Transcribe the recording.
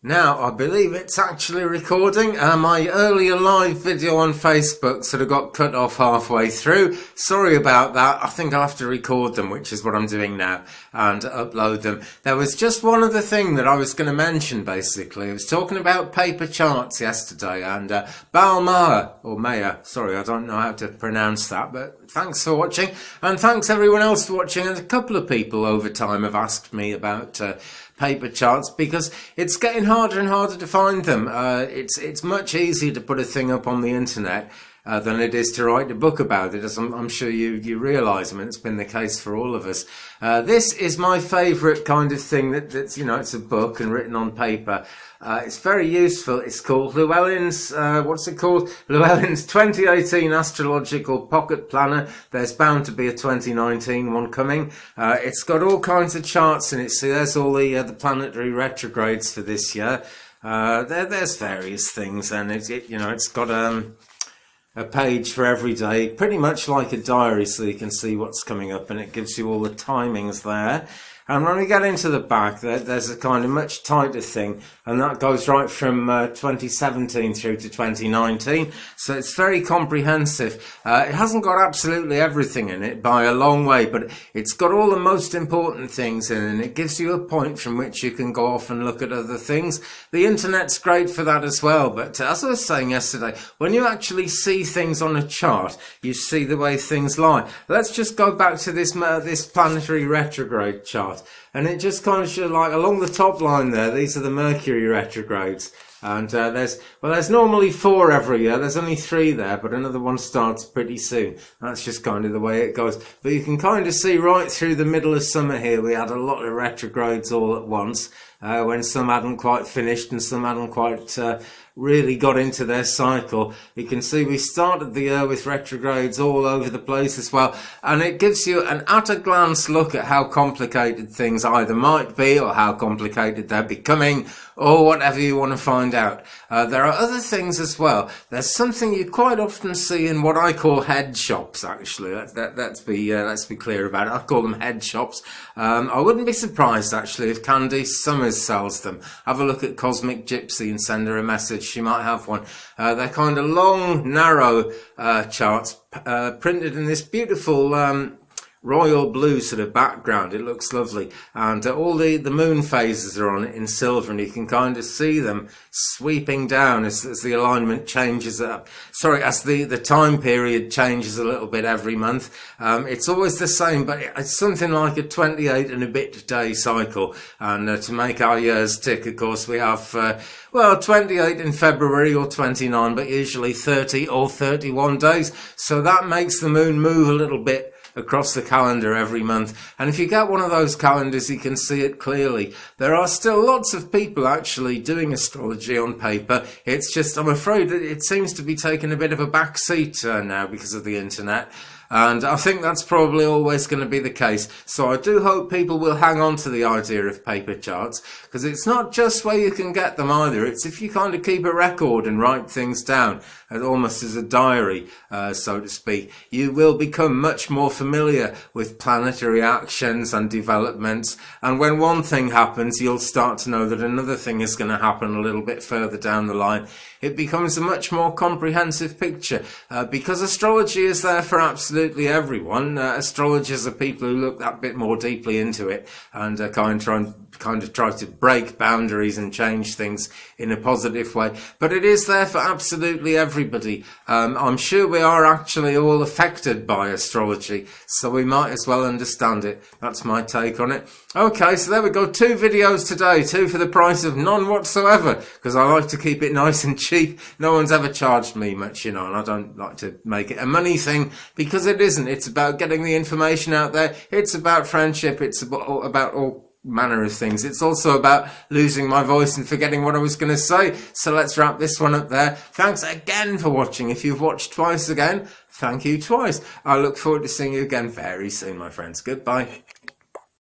Now, I believe it's actually recording. My earlier live video on Facebook sort of got cut off halfway through. Sorry about that. I think I'll have to record them, which is what I'm doing now, and upload them. There was just one other thing that I was going to mention, basically. I was talking about paper charts yesterday, and Mayer, sorry, I don't know how to pronounce that, but thanks for watching, and thanks everyone else for watching. And a couple of people over time have asked me about paper charts, because it's getting harder and harder to find them. It's much easier to put a thing up on the internet than it is to write a book about it, as I'm sure you realise. I mean, it's been the case for all of us. This is my favourite kind of thing that's, you know, it's a book and written on paper. It's very useful. It's called Llewellyn's, Llewellyn's 2018 Astrological Pocket Planner. There's bound to be a 2019 one coming. It's got all kinds of charts in it. See, there's all the planetary retrogrades for this year. There's various things, and it's got a page for every day, pretty much like a diary, so you can see what's coming up, and it gives you all the timings there. And when we get into the back, there's a kind of much tighter thing, and that goes right from 2017 through to 2019. So it's very comprehensive. It hasn't got absolutely everything in it by a long way, but it's got all the most important things in it, and it gives you a point from which you can go off and look at other things. The internet's great for that as well, but as I was saying yesterday, when you actually see things on a chart, you see the way things lie. Let's just go back to this planetary retrograde chart. And it just kind of shows, like, along the top line there, these are the Mercury retrogrades. And there's normally 4 every year. There's only 3 there, but another one starts pretty soon. That's just kind of the way it goes. But you can kind of see right through the middle of summer here, we had a lot of retrogrades all at once, when some hadn't quite finished and some hadn't quite really got into their cycle. You can see we started the year with retrogrades all over the place as well, and it gives you an at-a-glance look at how complicated things either might be, or how complicated they're becoming, or whatever you want to find out. There are other things as well. There's something you quite often see in what I call head shops, actually. Let's be clear about it. I call them head shops. I wouldn't be surprised, actually, if Candice Summers sells them. Have a look at Cosmic Gypsy and send her a message. She might have one. They're kind of long, narrow charts, printed in this beautiful royal blue sort of background. It looks lovely, and all the moon phases are on it in silver, and you can kind of see them sweeping down as the alignment changes up. Sorry, as the time period changes a little bit every month. It's always the same, but it's something like a 28 and a bit day cycle. And to make our years tick, of course, we have 28 in February or 29, but usually 30 or 31 days. So that makes the moon move a little bit across the calendar every month. And if you get one of those calendars, you can see it clearly. There are still lots of people actually doing astrology on paper. It's just, I'm afraid that it seems to be taking a bit of a back seat now because of the internet. And I think that's probably always going to be the case. So I do hope people will hang on to the idea of paper charts, because it's not just where you can get them either. It's if you kind of keep a record and write things down, almost as a diary, so to speak, you will become much more familiar with planetary actions and developments. And when one thing happens, you'll start to know that another thing is going to happen a little bit further down the line. It becomes a much more comprehensive picture, because astrology is there for absolutely everyone. Astrologers are people who look that bit more deeply into it and kind of try to break boundaries and change things in a positive way. But it is there for absolutely everybody. I'm sure we are actually all affected by astrology, so we might as well understand it. That's my take on it. Okay, so there we go. 2 videos today, 2 for the price of none whatsoever, because I like to keep it nice and cheap. No one's ever charged me much, you know, and I don't like to make it a money thing, because it isn't. It's about getting the information out there. It's about friendship. It's about all manner of things. It's also about losing my voice and forgetting what I was going to say. So let's wrap this one up there. Thanks again for watching. If you've watched twice again, thank you twice. I look forward to seeing you again very soon, my friends. Goodbye.